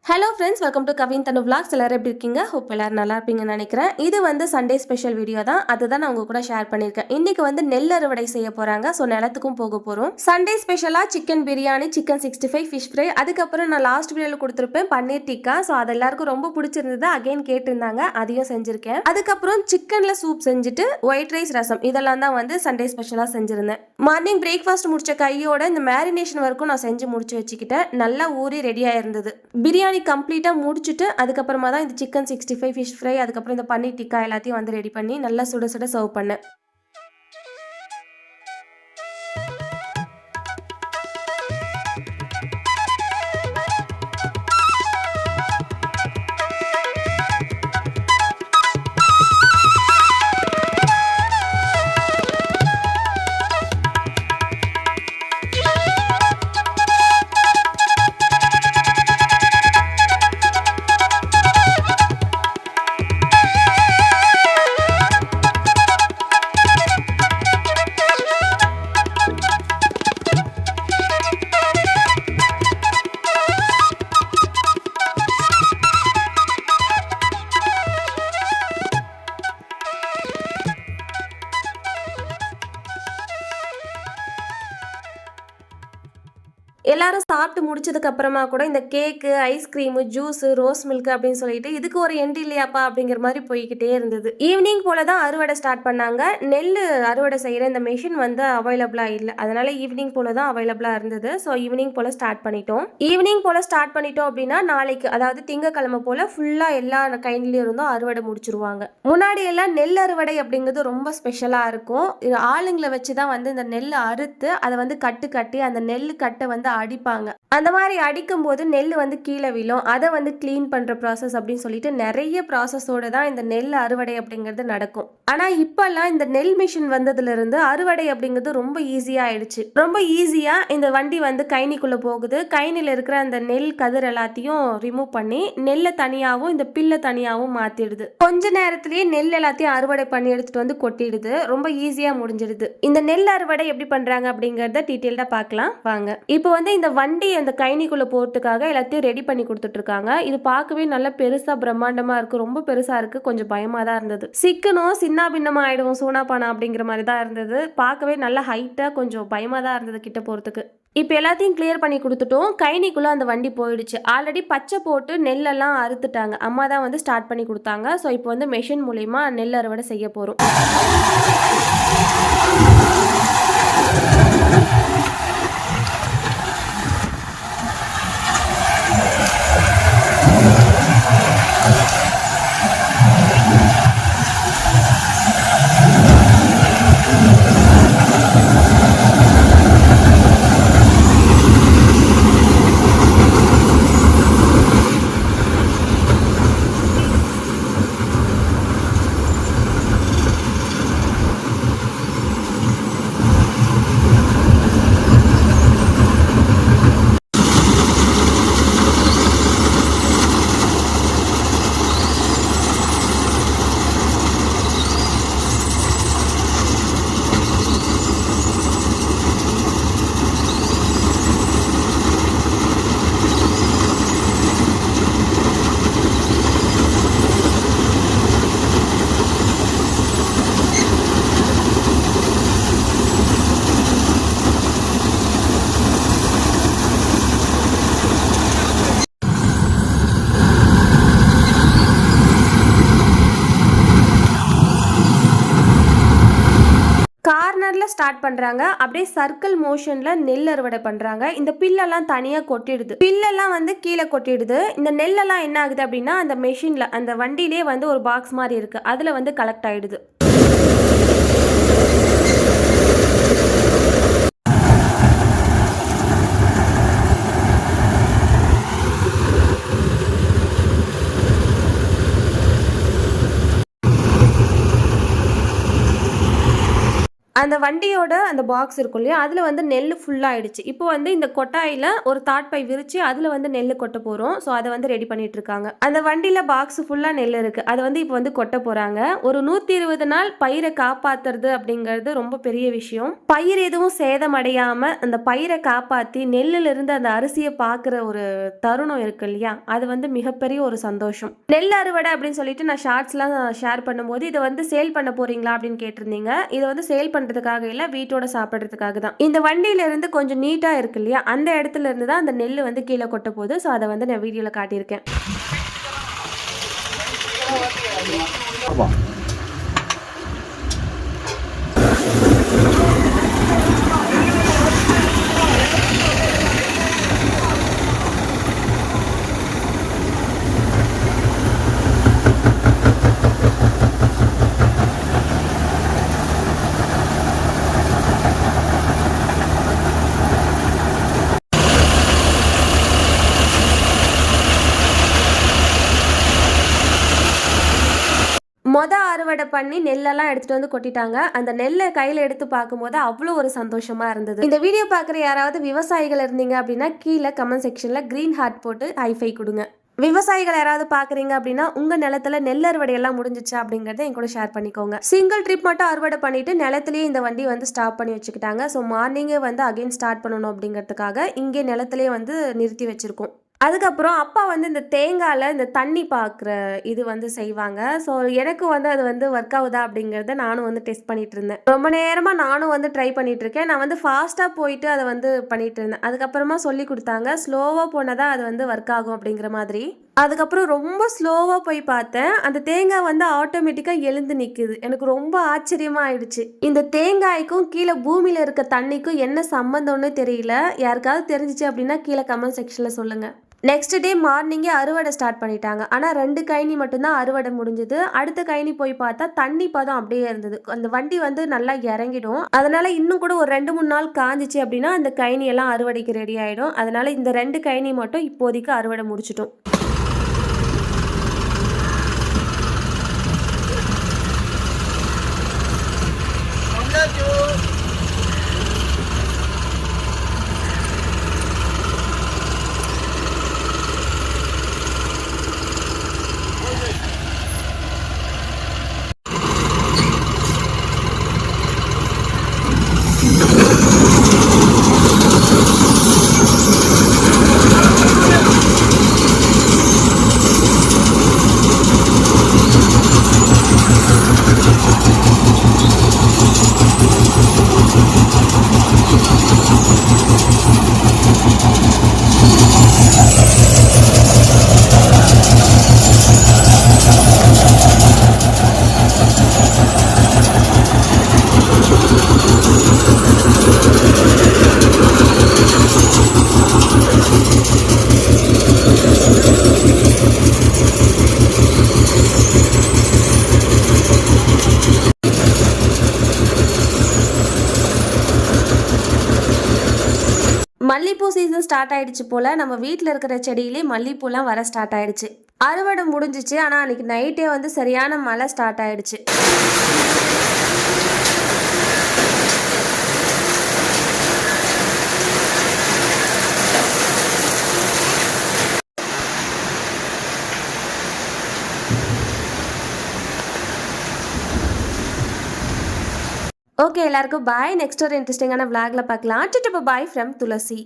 Hello friends, welcome to Kavin Thanu vlogs. எல்லாரும் எப்படி இருக்கீங்க? ஹோப் எல்லாரும் நல்லா இருப்பீங்கன்னு நினைக்கிறேன். இது வந்து சண்டே ஸ்பெஷல் வீடியோ தான். அதுதான் நான் உங்க கூட ஷேர் பண்ணியிருக்கேன். இன்னைக்கு வந்து நெல் அறுவடை செய்ய போறாங்க. ஸோ நிலத்துக்கும் போக போகிறோம். சண்டே ஸ்பெஷலாக chicken biryani, chicken 65, fish fry, அதுக்கப்புறம் நான் லாஸ்ட் வீடியோவில் கொடுத்துருப்பேன் பன்னீர் டிக்கா. ஸோ அது எல்லாருக்கும் ரொம்ப பிடிச்சிருந்தது. அகைன் கேட்டிருந்தாங்க, அதையும் செஞ்சிருக்கேன். அதுக்கப்புறம் சிக்கனில் சூப் செஞ்சுட்டு ஒயிட் ரைஸ், ரசம் இதெல்லாம் தான் வந்து சண்டே ஸ்பெஷலாக செஞ்சிருந்தேன். மார்னிங் பிரேக்ஃபாஸ்ட் முடிச்ச கையோட இந்த மேரினேஷன் வரைக்கும் நான் செஞ்சு முடிச்சு வச்சுக்கிட்டேன். நல்லா ஊறி ரெடியாக இருந்தது. பிரியாணி கம்ப்ளீட்டா முடிச்சுட்டு அதுக்கப்புறமா தான் இந்த சிக்கன் 65, ஃபிஷ் ஃப்ரை, அதுக்கப்புறம் இந்த பன்னீர் டிக்கா எல்லாத்தையும் வந்து ரெடி பண்ணி நல்லா சுட சுட சர்வ் பண்ணேன். எல்லாரும் சாப்பிட்டு முடிச்சதுக்கு அப்புறமா கூட இந்த கேக்கு, ஐஸ்கிரீமு, ஜூஸ், ரோஸ் மில்க் அப்படின்னு சொல்லிட்டு இதுக்கு ஒரு எண்ட் இல்லையாப்பா அப்படிங்கிற மாதிரி போய்கிட்டே இருந்தது. ஈவினிங் போல தான் அறுவடை ஸ்டார்ட் பண்ணாங்க. நெல் அறுவடை செய்யற இந்த மெஷின் வந்து அவைலபிளா இல்லை. அதனால ஈவினிங் போல தான் அவைலபிளா இருந்தது. ஸோ ஈவினிங் போல ஸ்டார்ட் பண்ணிட்டோம் அப்படின்னா நாளைக்கு, அதாவது திங்கக்கிழமை போல ஃபுல்லா எல்லா கைண்ட்லயும் இருந்தும் அறுவடை முடிச்சிருவாங்க. முன்னாடி எல்லாம் நெல் அறுவடை அப்படிங்கிறது ரொம்ப ஸ்பெஷலா இருக்கும். ஆளுங்களை வச்சுதான் வந்து இந்த நெல் அறுத்து அதை வந்து கட்டி அந்த நெல் கட்டை வந்து அடிப்பாங்க. அந்த மாதிரி அடிக்கும் போது நெல் வந்து கீழே விழும். அதை வந்து கிளீன் பண்ற ப்ராசஸ் அப்படின்னு சொல்லிட்டு நிறைய ப்ராசஸோட தான் இந்த நெல் அறுவடை அப்படிங்கிறது நடக்கும். ஆனா இப்பெல்லாம் இந்த நெல் மிஷின் வந்ததுல இருந்து அறுவடை அப்படிங்கிறது ரொம்ப ஈஸியா ஆயிடுச்சு. ரொம்ப ஈஸியா இந்த வண்டி வந்து கைனிக்குள்ள போகுது. கைனில இருக்கிற அந்த நெல் கதிர் எல்லாத்தையும் ரிமூவ் பண்ணி நெல்லை தனியாவும் இந்த பில்லை தனியாவும் மாத்திடுது. கொஞ்ச நேரத்திலேயே நெல் எல்லாத்தையும் அறுவடை பண்ணி எடுத்துட்டு வந்து கொட்டிடுது. ரொம்ப ஈஸியா முடிஞ்சிடுது. இந்த நெல் அறுவடை எப்படி பண்றாங்க அப்படிங்கறத டீட்டெயில்டா பார்க்கலாம் வாங்க. இப்போ வந்து இந்த வண்டி அந்த கைனிக்குள்ள போறதுக்காக எல்லாத்தையும் ரெடி பண்ணி கொடுத்துட்டு இருக்காங்க. இது பார்க்கவே நல்ல பெருசா பிரம்மாண்டமா இருக்கு. ரொம்ப பெருசா இருக்கு. கொஞ்சம் பயமா தான் இருந்தது. சிக்கனும் சின்ன பின்னமா ஆயிடும் சூனாப்பானா அப்படிங்கிற மாதிரி தான் இருந்தது. பார்க்கவே நல்ல ஹைட்டா கொஞ்சம் பயமா தான் இருந்தது கிட்ட போறதுக்கு. இப்போ எல்லாத்தையும் கிளியர் பண்ணி கொடுத்துட்டோம். கைனிக்குள்ள அந்த வண்டி போயிடுச்சு. ஆல்ரெடி பச்சை போட்டு நெல்லெல்லாம் அறுத்துட்டாங்க. அம்மா தான் வந்து ஸ்டார்ட் பண்ணி கொடுத்தாங்க. ஸோ இப்போ வந்து மெஷின் மூலயமா நெல் அறுவடை செய்ய போறோம். ஸ்டார்ட் பண்றாங்க. அப்படியே சர்க்கிள் மோஷன்ல நெல் அறுவடை பண்றாங்க. இந்த பில்லெல்லாம் தனியா கொட்டிடுது. பில்லெல்லாம் வந்து கீழே கொட்டிடுது. இந்த நெல்லெல்லாம் என்ன ஆகுது அப்படின்னா அந்த மெஷின்ல அந்த வண்டியிலே வந்து ஒரு பாக்ஸ் மாதிரி இருக்கு. அதுல வந்து கலெக்ட் ஆயிடுது. அந்த வண்டியோட அந்த பாக்ஸ் இருக்கும் இல்லையா, அதில வந்து நெல்லு ஃபுல்லா ஆயிடுச்சு. இப்போ வந்து இந்த கொட்டாயில ஒரு தாட் பை விரிச்சு அதில வந்து நெல்லு கொட்ட போறோம். ஸோ அத வந்து ரெடி பண்ணிட்டு இருக்காங்க. அந்த வண்டியில பாக்ஸ் ஃபுல்லா நெல் இருக்கு. அத வந்து இப்போ வந்து கொட்ட போறாங்க. ஒரு 120 நாள் பயிர காப்பாத்துறது அப்படிங்கிறது ரொம்ப பெரிய விஷயம். பயிர் எதுவும் சேதமடையாம அந்த பயிர காப்பாத்தி நெல்லுல இருந்து அந்த அரிசிய பார்க்குற ஒரு தருணம் இருக்கு இல்லையா, அது வந்து மிகப்பெரிய ஒரு சந்தோஷம். நெல் அறுவடை அப்படின்னு சொல்லிட்டு நான் ஷார்ட்ஸ்லாம் ஷேர் பண்ணும்போது, இத வந்து சேல் பண்ண போறீங்களா அப்படின்னு கேட்டிருந்தீங்க. இத வந்து சேல் பண்றதுக்காக இல்ல, வீட்டோட சாப்பிடுறதுக்காக தான். இந்த வண்டியில இருந்து கொஞ்சம் நீட்டா இருக்கு இல்லையா, அந்த இடத்துல இருந்து தான் அந்த நெல்லு வந்து கீழ கொட்ட போகுது. ஸோ அத வந்து நான் வீடியோல காட்டியிருக்கேன். ஆமா. அறுவடை பண்ணி நெல்லெல்லாம் எடுத்துட்டு வந்து கொட்டிட்டாங்க. அந்த நெல்லை கையில எடுத்து பார்க்கும்போது அவ்வளோ ஒரு சந்தோஷமா இருந்தது. இந்த வீடியோ பார்க்குற யாராவது விவசாயிகள் இருந்தீங்க அப்படின்னா கீழே கமெண்ட் செக்ஷன்ல கிரீன் ஹார்ட் போட்டு ஹைஃபை கொடுங்க. விவசாயிகள் யாராவது பாக்குறீங்க அப்படின்னா உங்க நிலத்துல நெல் அறுவடை எல்லாம் முடிஞ்சிச்சா அப்படிங்கறத என் கூட ஷேர் பண்ணிக்கோங்க. சிங்கிள் ட்ரிப் மட்டும் அறுவடை பண்ணிட்டு நிலத்திலேயே இந்த வண்டி வந்து ஸ்டாப் பண்ணி வச்சுக்கிட்டாங்க. ஸோ மார்னிங்கே வந்து அகைன் ஸ்டார்ட் பண்ணணும் அப்படிங்கிறதுக்காக இங்கே நிலத்திலேயே வந்து நிறுத்தி வச்சிருக்கோம். அதுக்கப்புறம் அப்பா வந்து இந்த தேங்காயில் இந்த தண்ணி பார்க்குற இது வந்து செய்வாங்க. ஸோ எனக்கு வந்து அது வந்து ஒர்க் ஆகுதா அப்படிங்கிறத நானும் வந்து டெஸ்ட் பண்ணிட்டு இருந்தேன். ரொம்ப நேரமாக நானும் வந்து ட்ரை பண்ணிட்டு இருக்கேன். நான் வந்து ஃபாஸ்ட்டாக போயிட்டு அதை வந்து பண்ணிட்டு இருந்தேன். அதுக்கப்புறமா சொல்லி கொடுத்தாங்க ஸ்லோவாக போனதா அது வந்து ஒர்க் ஆகும் அப்படிங்கிற மாதிரி. அதுக்கப்புறம் ரொம்ப ஸ்லோவாக போய் பார்த்தேன். அந்த தேங்காய் வந்து ஆட்டோமேட்டிக்காக எழுந்து நிற்குது. எனக்கு ரொம்ப ஆச்சரியமாக ஆயிடுச்சு. இந்த தேங்காய்க்கும் கீழே பூமியில் இருக்க தண்ணிக்கும் என்ன சம்மந்தம்னு தெரியல. யாருக்காவது தெரிஞ்சிச்சு அப்படின்னா கீழே கமெண்ட் செக்ஷனில் சொல்லுங்கள். நெக்ஸ்ட் டே மார்னிங்கே அறுவடை ஸ்டார்ட் பண்ணிட்டாங்க. ஆனால் 2 கழனி மட்டும்தான் அறுவடை முடிஞ்சது. அடுத்த கழனி போய் பார்த்தா தண்ணி பதம் அப்படியே இருந்தது. அந்த வண்டி வந்து நல்லா இறங்கிடும். அதனால இன்னும் கூட ஒரு 2-3 நாள் காஞ்சிச்சு அப்படின்னா அந்த கழனி எல்லாம் அறுவடைக்கு ரெடி ஆகிடும். அதனால இந்த 2 கழனி மட்டும் இப்போதைக்கு அறுவடை முடிச்சிட்டோம். மல்லிப்பூ சீசன் ஸ்டார்ட் ஆயிடுச்சு போல. நம்ம வீட்டில் இருக்கிற செடியிலே மல்லிப்பூலாம் வர ஸ்டார்ட் ஆயிடுச்சு. அறுவடை முடிஞ்சிச்சு. ஆனால் அன்னைக்கு நைட்டே வந்து சரியான மழை ஸ்டார்ட் ஆயிடுச்சு. ஓகே, எல்லாருக்கும் பாய். நெக்ஸ்ட் ஒரு இன்ட்ரெஸ்டிங்கான விளாக்ல பார்க்கலாம். Bye from Thulasi.